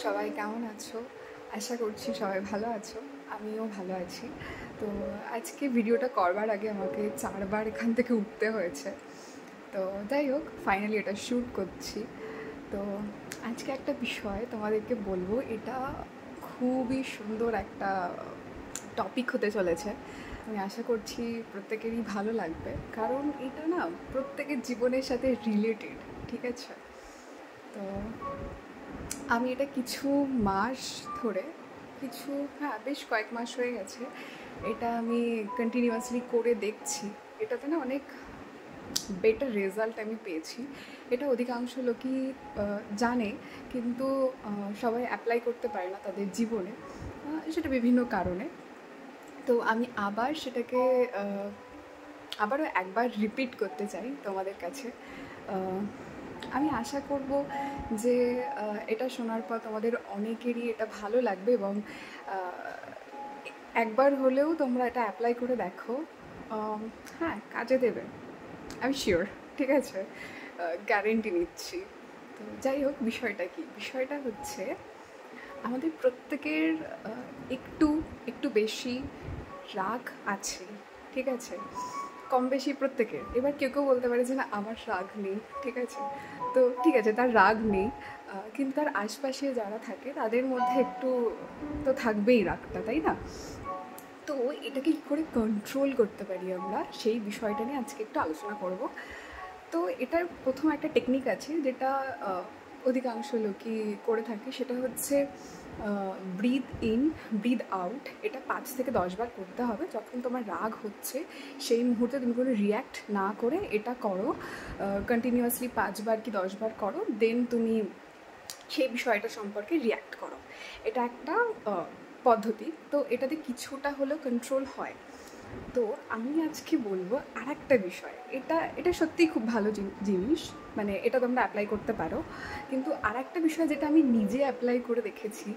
সবাই কেমন আছো? আশা করছি সবাই ভালো আছো, আমিও ভালো আছি। তো আজকে ভিডিওটা করবার আগে আমাকে 4বার এখান থেকে উঠতে হয়েছে। তো যাই হোক, ফাইনালি এটা শ্যুট করছি। তো আজকে একটা বিষয় তোমাদেরকে বলবো, এটা খুবই সুন্দর একটা টপিক হতে চলেছে। আমি আশা করছি প্রত্যেকেরই ভালো লাগবে, কারণ এটা না প্রত্যেকের জীবনের সাথে রিলেটেড, ঠিক আছে? তো আমি এটা কিছু মাস ধরে, বেশ কয়েক মাস হয়ে গেছে এটা আমি কন্টিনিউয়াসলি করে দেখছি। এটাতে না অনেক বেটার রেজাল্ট আমি পেয়েছি। এটা অধিকাংশ লোকই জানে, কিন্তু সবাই অ্যাপ্লাই করতে পারে না তাদের জীবনে, সেটা বিভিন্ন কারণে। তো আমি আবার সেটাকে আবারও একবার রিপিট করতে চাই তোমাদের কাছে। আমি আশা করব যে এটা শোনার পর তোমাদের অনেকেরই এটা ভালো লাগবে, এবং একবার হলেও তোমরা এটা অ্যাপ্লাই করে দেখো। হ্যাঁ, কাজে দেবে, আমি শিওর, ঠিক আছে? গ্যারেন্টি নিচ্ছি। তো যাই হোক, বিষয়টা হচ্ছে আমাদের প্রত্যেকের একটু একটু বেশি রাগ আছে, ঠিক আছে? কম বেশি প্রত্যেকের। এবার কেউ কেউ বলতে পারে যে না, আমার রাগ নেই, ঠিক আছে? তো ঠিক আছে, তার রাগ নেই, কিন্তু তার আশপাশে যারা থাকে তাদের মধ্যে একটু তো থাকবেই রাগটা, তাই না? তো এটাকে কী করে কন্ট্রোল করতে পারি আমরা, সেই বিষয়টা নিয়ে আজকে একটু আলোচনা করব। তো এটার প্রথম একটা টেকনিক আছে যেটা অধিকাংশ লোকই করে থাকে, সেটা হচ্ছে ব্রিথ ইন ব্রিথ আউট। এটা 5 থেকে 10 বার করতে হবে। যখন তোমার রাগ হচ্ছে সেই মুহূর্তে তুমি কোনো রিয়্যাক্ট না করে এটা করো, কন্টিনিউয়াসলি 5 বার কি 10 বার করো, দেন তুমি সেই বিষয়টা সম্পর্কে রিয়্যাক্ট করো। এটা একটা পদ্ধতি। তো এটাতে কিছুটা হলেও কন্ট্রোল হয়। তো আমি আজকে বলবো আর একটা বিষয়, এটা সত্যিই খুব ভালো জিনিস, মানে এটা তোমরা অ্যাপ্লাই করতে পারো। কিন্তু আর একটা বিষয় যেটা আমি নিজে অ্যাপ্লাই করে দেখেছি,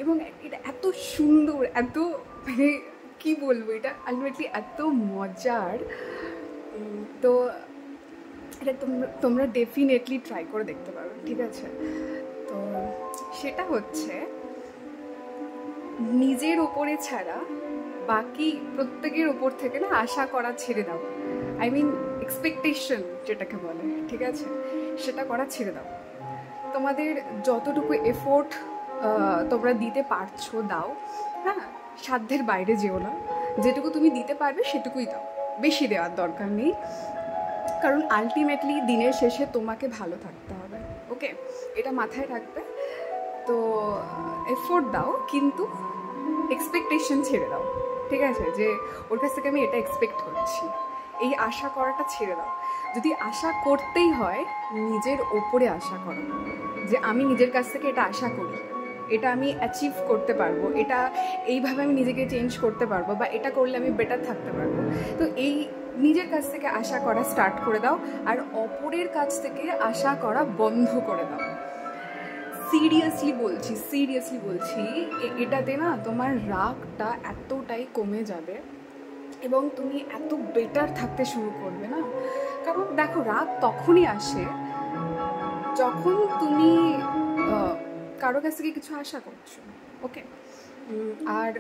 এবং এটা এত সুন্দর, এত মানে কী বলবো, এটা আলটিমেটলি এত মজার। তো এটা তোমরা ডেফিনেটলি ট্রাই করে দেখতে পারো, ঠিক আছে? তো সেটা হচ্ছে নিজের ওপরে ছাড়া বাকি প্রত্যেকের ওপর থেকে না আশা করা ছেড়ে দাও। আই মিন এক্সপেকটেশন যেটাকে বলে, ঠিক আছে? সেটা করা ছেড়ে দাও। তোমাদের যতটুকু এফোর্ট তোমরা দিতে পারছো দাও, হ্যাঁ? সাধ্যের বাইরে যেও না। যেটুকু তুমি দিতে পারবে সেটুকুই দাও, বেশি দেওয়ার দরকার নেই। কারণ আলটিমেটলি দিনের শেষে তোমাকে ভালো থাকতে হবে, ওকে? এটা মাথায় রাখবে। তো এফোর্ট দাও, কিন্তু এক্সপেকটেশন ছেড়ে দাও, ঠিক আছে? যে ওর কাছ থেকে আমি এটা এক্সপেক্ট করছি, এই আশা করাটা ছেড়ে দাও। যদি আশা করতেই হয়, নিজের ওপরে আশা করো, যে আমি নিজের কাছ থেকে এটা আশা করি, এটা আমি অ্যাচিভ করতে পারবো, এটা এইভাবে আমি নিজেকে চেঞ্জ করতে পারবো, বা এটা করলে আমি বেটার থাকতে পারবো। তো এই নিজের কাছ থেকে আশা করা স্টার্ট করে দাও, আর অপরের কাছ থেকে আশা করা বন্ধ করে দাও। সিরিয়াসলি বলছি, এটাতে না তোমার রাগটা এতটাই কমে যাবে, এবং তুমি এত বেটার থাকতে শুরু করবে না। কারণ দেখো, রাগ তখনই আসে যখন তুমি কারো কাছ থেকে কিছু আশা করছো, ওকে? আর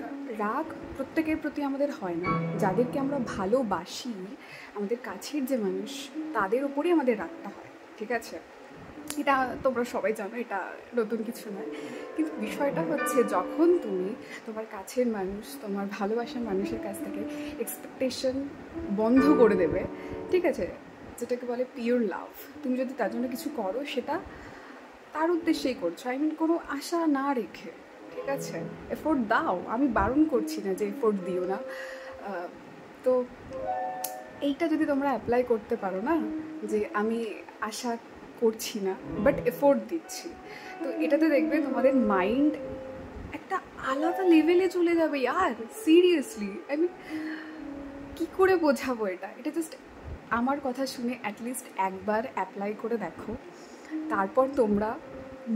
রাগ প্রত্যেকের প্রতি আমাদের হয় না। যাদেরকে আমরা ভালোবাসি, আমাদের কাছের যে মানুষ, তাদের ওপরেই আমাদের রাগটা হয়, ঠিক আছে? এটা তোমরা সবাই জানো, এটা নতুন কিছু নয়। কিন্তু বিষয়টা হচ্ছে, যখন তুমি তোমার কাছের মানুষ, তোমার ভালোবাসার মানুষের কাছ থেকে এক্সপেকটেশন বন্ধ করে দেবে, ঠিক আছে? যেটাকে বলে পিওর লাভ। তুমি যদি তার জন্য কিছু করো, সেটা তার উদ্দেশ্যেই করছো, আই মিন কোনো আশা না রেখে, ঠিক আছে? এফোর্ট দাও, আমি বারণ করছি না যে এফোর্ট দিও না। তো এইটা যদি তোমরা অ্যাপ্লাই করতে পারো না, যে আমি আশা করছি না বাট এফোর্ট দিচ্ছি, তো এটাতে দেখবে তোমাদের মাইন্ড একটা আলাদা লেভেলে চলে যাবে। আর সিরিয়াসলি, আই মিন কী করে বোঝাবো এটা জাস্ট আমার কথা শুনে অ্যাটলিস্ট একবার অ্যাপ্লাই করে দেখো, তারপর তোমরা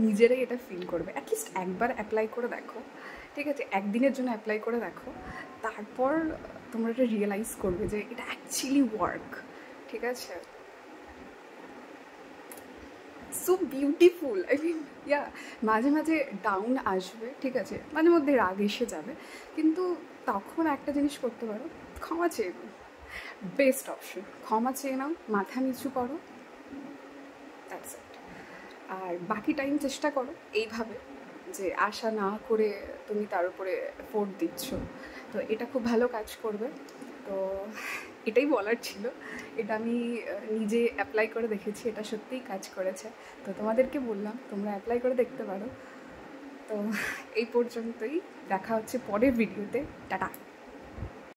নিজেরাই এটা ফিল করবে। অ্যাটলিস্ট একবার অ্যাপ্লাই করে দেখো, ঠিক আছে? একদিনের জন্য অ্যাপ্লাই করে দেখো, তারপর তোমরা এটা রিয়েলাইজ করবে যে এটা অ্যাকচুয়ালি ওয়ার্ক, ঠিক আছে? So beautiful. আই মিন ইয়া, মাঝে মাঝে ডাউন আসবে, ঠিক আছে, মাঝে মধ্যে রাগ এসে যাবে, কিন্তু তখন একটা জিনিস করতে পারো, ক্ষমা চেয়ে নাও। বেস্ট অপশন, ক্ষমা চেয়ে নাও, মাথা নিচু করো, দ্যাটস ইট। আর বাকি টাইম চেষ্টা করো এইভাবে, যে আশা না করে তুমি তার উপরে এফোর্ট দিচ্ছ, তো এটা খুব ভালো কাজ করবে। তো এটাই বলার ছিল, এটা আমি নিজে অ্যাপ্লাই করে দেখেছি, এটা সত্যিই কাজ করেছে, তো তোমাদেরকে বললাম তোমরা অ্যাপ্লাই করে দেখতে পারো। তো এই পর্যন্তই, দেখা হচ্ছে পরের ভিডিওতে, টাটা।